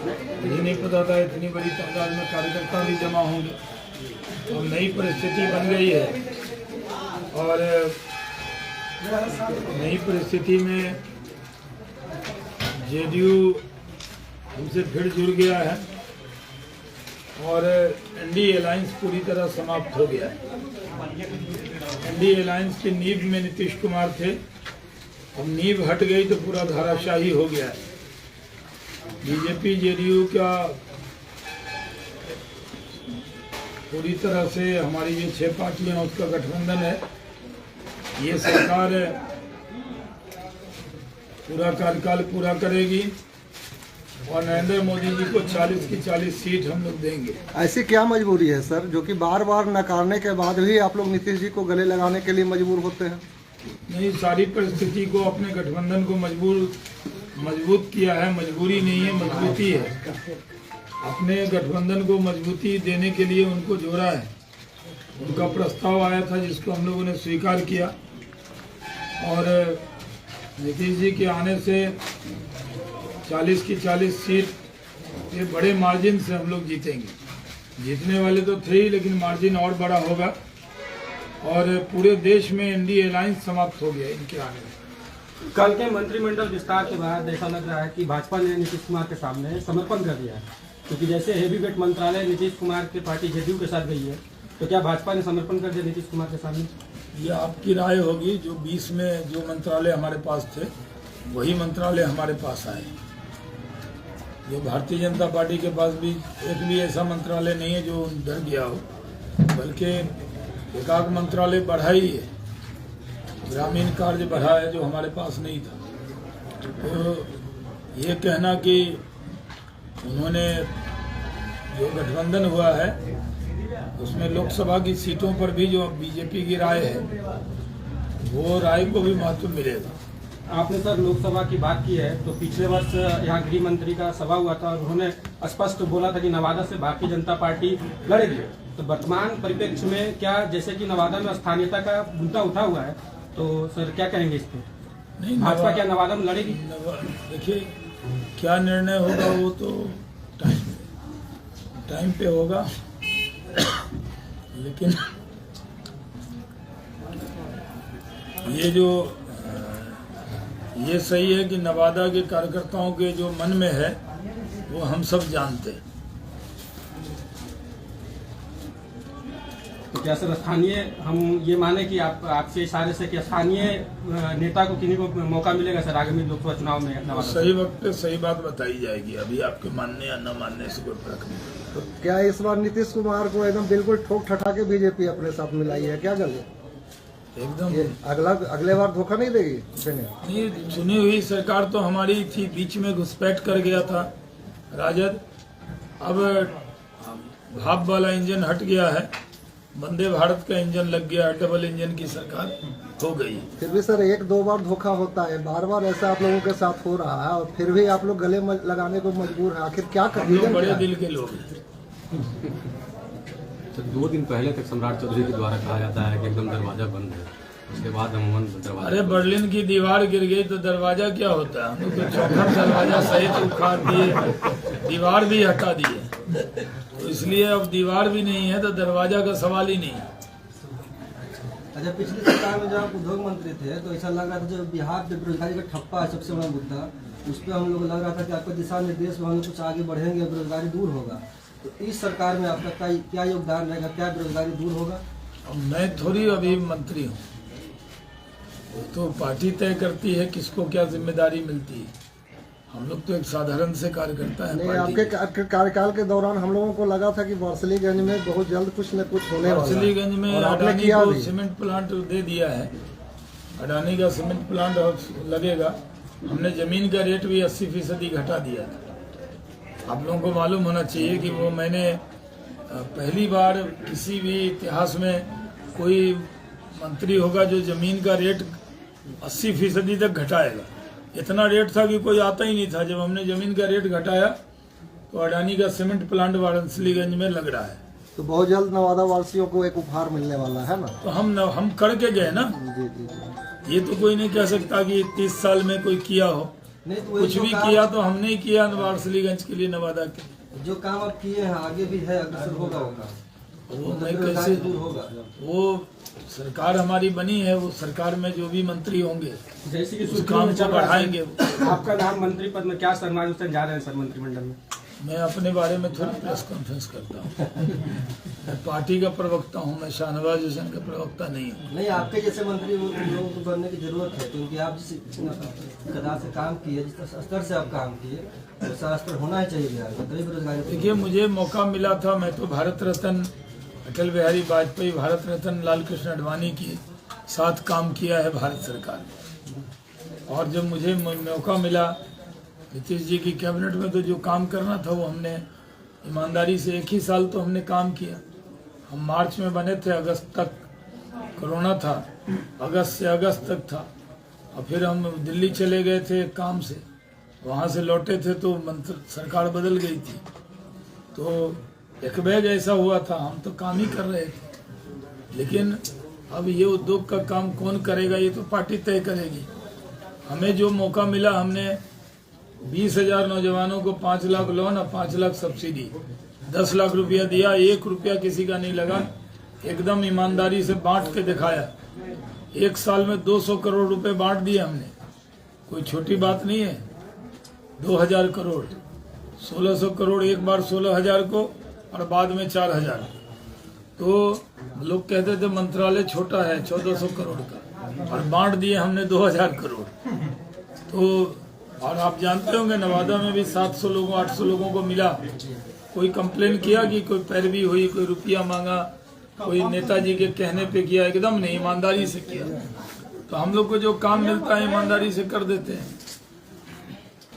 मुझे नहीं पता था इतनी बड़ी तादाद में कार्यकर्ता भी जमा होंगे। तो नई परिस्थिति बन गई है और नई परिस्थिति में जेडीयू हमसे फिर जुड़ गया है और एनडीए अलायंस पूरी तरह समाप्त हो गया है। एनडीए अलायंस की नींव में नीतीश कुमार थे, अब नींव हट गई तो पूरा धाराशाही हो गया है। बीजेपी जेडीयू का पूरी तरह से हमारी जो 6 पार्टियां उसका गठबंधन है, ये सरकार पूरा कार्यकाल पूरा करेगी और नरेंद्र मोदी जी को 40 की 40 सीट हम लोग देंगे। ऐसी क्या मजबूरी है सर, जो कि बार बार नकारने के बाद भी आप लोग नीतीश जी को गले लगाने के लिए मजबूर होते हैं? नहीं, सारी परिस्थिति को अपने गठबंधन को मजबूत किया है। मजबूरी नहीं है, मजबूती है। अपने गठबंधन को मजबूती देने के लिए उनको जोड़ा है। उनका प्रस्ताव आया था जिसको हम लोगों ने स्वीकार किया और नीतीश जी के आने से 40 की 40 सीट ये बड़े मार्जिन से हम लोग जीतेंगे। जीतने वाले तो थे ही, लेकिन मार्जिन और बड़ा होगा और पूरे देश में एनडीए अलायंस समाप्त हो गया इनके आने में। कल के मंत्रिमंडल विस्तार के बाद ऐसा लग रहा है कि भाजपा ने नीतीश कुमार के सामने समर्पण कर दिया है, क्योंकि जैसे हेवी वेट मंत्रालय नीतीश कुमार की पार्टी जेडीयू के साथ गई है, तो क्या भाजपा ने समर्पण कर दिया नीतीश कुमार के सामने? ये आपकी राय होगी। जो 20 में जो मंत्रालय हमारे पास थे वही मंत्रालय हमारे पास आए। जो भारतीय जनता पार्टी के पास भी एक भी ऐसा मंत्रालय नहीं है जो डर गया हो, बल्कि एकाक मंत्रालय बढ़ा ही है, ग्रामीण कार्य बढ़ा है जो हमारे पास नहीं था। तो ये कहना कि उन्होंने जो गठबंधन हुआ है उसमें लोकसभा की सीटों पर भी जो बीजेपी की राय है वो राय को भी महत्व मिलेगा। आपने सर लोकसभा की बात की है, तो पिछले वर्ष यहाँ गृह मंत्री का सभा हुआ था और उन्होंने स्पष्ट बोला था कि नवादा से भारतीय जनता पार्टी लड़ेगी। तो वर्तमान परिप्रेक्ष्य में क्या, जैसे कि नवादा में स्थानीयता का मुद्दा उठा हुआ है, तो सर क्या कहेंगे इस पे? नहीं, भाजपा क्या नवादा में लड़ेगी? देखिए, क्या निर्णय होगा वो तो टाइम पे होगा, लेकिन ये सही है कि नवादा के कार्यकर्ताओं के जो मन में है वो हम सब जानते हैं। तो क्या सर स्थानीय, हम ये माने कि आपसे इशारे से कि स्थानीय नेता को किन्हीं को मौका मिलेगा सर आगामी लोकसभा चुनाव में नवादा? सही वक्त पे सही बात बताई जाएगी। अभी आपके मानने या न मानने से कोई फर्क नहीं। तो क्या इस बार नीतीश कुमार को एकदम बिल्कुल ठोक ठठा के बीजेपी अपने साथ मिलाई है क्या? गले एकदम अगले बार धोखा नहीं देगी? नहीं, चुनी हुई सरकार तो हमारी थी, बीच में घुसपैठ कर गया था राजद। अब भाप वाला इंजन हट गया है, वंदे भारत का इंजन लग गया, डबल इंजन की सरकार हो गई। फिर भी सर 1-2 बार धोखा होता है, बार बार ऐसा आप लोगों के साथ हो रहा है और फिर भी आप लोग गले लगाने को मजबूर है। आखिर क्या कर? हम लोग बड़े दिल के लोग हैं। तो 2 दिन पहले तक सम्राट चौधरी के द्वारा कहा जाता है कि एकदम दरवाजा बंद है, उसके बाद अमूमन दरवाजा। अरे बर्लिन की दीवार गिर गई तो दरवाजा क्या होता है? हम लोग तो चौखट दरवाजा सहित उखाड़ दिए, दीवार भी हटा दिए। तो इसलिए अब दीवार भी नहीं है तो दरवाजा का सवाल ही नहीं है। अच्छा, पिछली सरकार में जब आप उद्योग मंत्री थे तो ऐसा लग रहा था जो बिहार में बेरोजगारी का ठप्पा है सबसे बड़ा मुद्दा, उस पर हम लोग लग रहा था कि आपके दिशा निर्देश में हम लोग कुछ आगे बढ़ेंगे, बेरोजगारी दूर होगा। तो इस सरकार में आपका क्या योगदान रहेगा? क्या बेरोजगारी दूर होगा? अब मैं थोड़ी अभी मंत्री हूँ, तो पार्टी तय करती है किसको क्या जिम्मेदारी मिलती है। हम लोग तो एक साधारण से कार्यकर्ता है। आपके कार्यकाल के दौरान हम लोगों को लगा था कि वारसलीगंज में बहुत जल्द कुछ न कुछ होने वाला है। वारसलीगंज में अडानी को सीमेंट प्लांट दे दिया है। अडानी का सीमेंट प्लांट लगेगा। हमने जमीन का रेट भी 80% घटा दिया था। आप लोगों को मालूम होना चाहिए कि वो मैंने पहली बार किसी भी इतिहास में कोई मंत्री होगा जो जमीन का रेट 80% तक घटाएगा। इतना रेट था कि कोई आता ही नहीं था। जब हमने जमीन का रेट घटाया तो अडानी का सीमेंट प्लांट वाराणसीगंज में लग रहा है। तो बहुत जल्द नवादा वासियों को एक उपहार मिलने वाला है ना? तो हम करके गए ना। जी जी जी। ये तो कोई नहीं कह सकता कि 30 साल में कोई किया हो। नहीं तो वही कुछ जो भी काम- किया तो हमने ही किया वारसलीगंज के लिए, नवादा के लिए। जो काम आप किए हैं आगे भी है, अग्रसर होगा वो काम, वो मैं बेरोजगारी कैसे, दूर होगा। वो सरकार हमारी बनी है, वो सरकार में जो भी मंत्री होंगे जैसे कि उस काम को बढ़ाएंगे। आपका नाम मंत्री पद में क्या सलमान हुसैन जा रहे हैं सर मंत्रिमंडल में? मैं अपने बारे में थोड़ी प्रेस कॉन्फ्रेंस करता हूँ। मैं पार्टी का प्रवक्ता हूँ, मैं शाहनवाज हुसैन का प्रवक्ता नहीं हूँ। नहीं, आपके जैसे मंत्री लोगों को बनने की जरूरत है, क्योंकि आप जिस कदा से काम किए, जिस स्तर से आप काम किए, वैसा स्तर होना ही चाहिए बिहार में, तभी बेरोजगारी। देखिए, मुझे मौका मिला था, मैं तो भारत रत्न अटल बिहारी वाजपेयी, भारत रत्न लाल कृष्ण आडवाणी के साथ काम किया है भारत सरकार ने। और जब मुझे मौका मिला नीतीश जी की कैबिनेट में, तो जो काम करना था वो हमने ईमानदारी से, 1 ही साल तो हमने काम किया। हम मार्च में बने थे, अगस्त तक कोरोना था, अगस्त से अगस्त तक था। और फिर हम दिल्ली चले गए थे काम से, वहाँ से लौटे थे तो सरकार बदल गई थी, तो एक बैग ऐसा हुआ था, हम तो काम ही कर रहे थे। लेकिन अब ये उद्योग का काम कौन करेगा, ये तो पार्टी तय करेगी। हमें जो मौका मिला, हमने 20,000 नौजवानों को 5 लाख लोन और 5 लाख सब्सिडी, 10 लाख रुपया दिया, 1 रुपया किसी का नहीं लगा, एकदम ईमानदारी से बांट के दिखाया। 1 साल में 200 करोड़ रुपए बांट दिए हमने, कोई छोटी बात नहीं है। 2000 करोड़, 1600 करोड़ एक बार 16,000 को, और बाद में 4,000। तो लोग कहते थे मंत्रालय छोटा है 1400 करोड़ का, और बांट दिए हमने 2000 करोड़। तो और आप जानते होंगे नवादा में भी 700 लोगों 800 लोगों को मिला। कोई कंप्लेन किया कि कोई पैरवी हुई, कोई रुपया मांगा, कोई नेताजी के कहने पे किया? एकदम नहीं, ईमानदारी से किया। तो हम लोग को जो काम मिलता है ईमानदारी से कर देते हैं।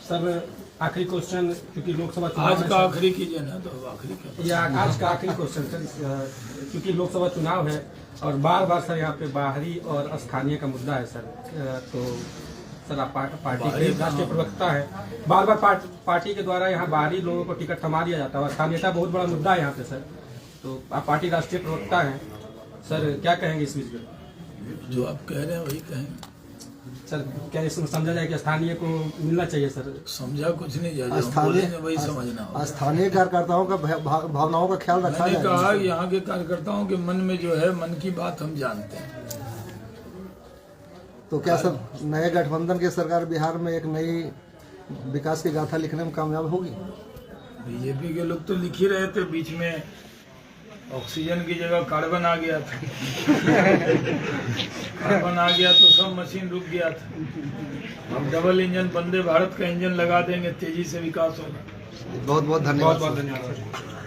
सर आखिरी क्वेश्चन, क्योंकि लोकसभा चुनाव आज है का सर। आखिरी कीजिए ना, तो आखिरी का ये आज का आखिरी क्वेश्चन सर, क्योंकि लोकसभा चुनाव है और बार बार सर यहाँ पे बाहरी और स्थानीय का मुद्दा है सर। तो सर आप पार्टी के राष्ट्रीय प्रवक्ता है, बार बार पार्टी के द्वारा यहाँ बाहरी लोगों को टिकट थमा दिया जाता है, स्थानीयता बहुत बड़ा मुद्दा है यहाँ पे सर। तो आप पार्टी राष्ट्रीय प्रवक्ता हैं सर, क्या कहेंगे इस बीच में? जो आप कह रहे हैं वही कहेंगे सर। क्या इसमें समझा जाए कि स्थानीय को मिलना चाहिए सर? समझा कुछ नहीं जाए, जो हम बोलेंगे वही समझना होगा। स्थानीय कार्यकर्ताओं का भावनाओं का ख्याल रखा मैंने जाए। कहा यहाँ के कार्यकर्ताओं के मन में जो है, मन की बात हम जानते हैं। तो क्या सर नए गठबंधन की सरकार बिहार में एक नई विकास की गाथा लिखने में कामयाब होगी? बीजेपी के लोग तो लिख ही रहे थे, बीच में ऑक्सीजन की जगह कार्बन आ गया था। कार्बन आ गया तो सब मशीन रुक गया था। अब डबल इंजन वंदे भारत का इंजन लगा देंगे, तेजी से विकास होगा। बहुत बहुत धन्यवाद। बहुत बहुत धन्यवाद सर।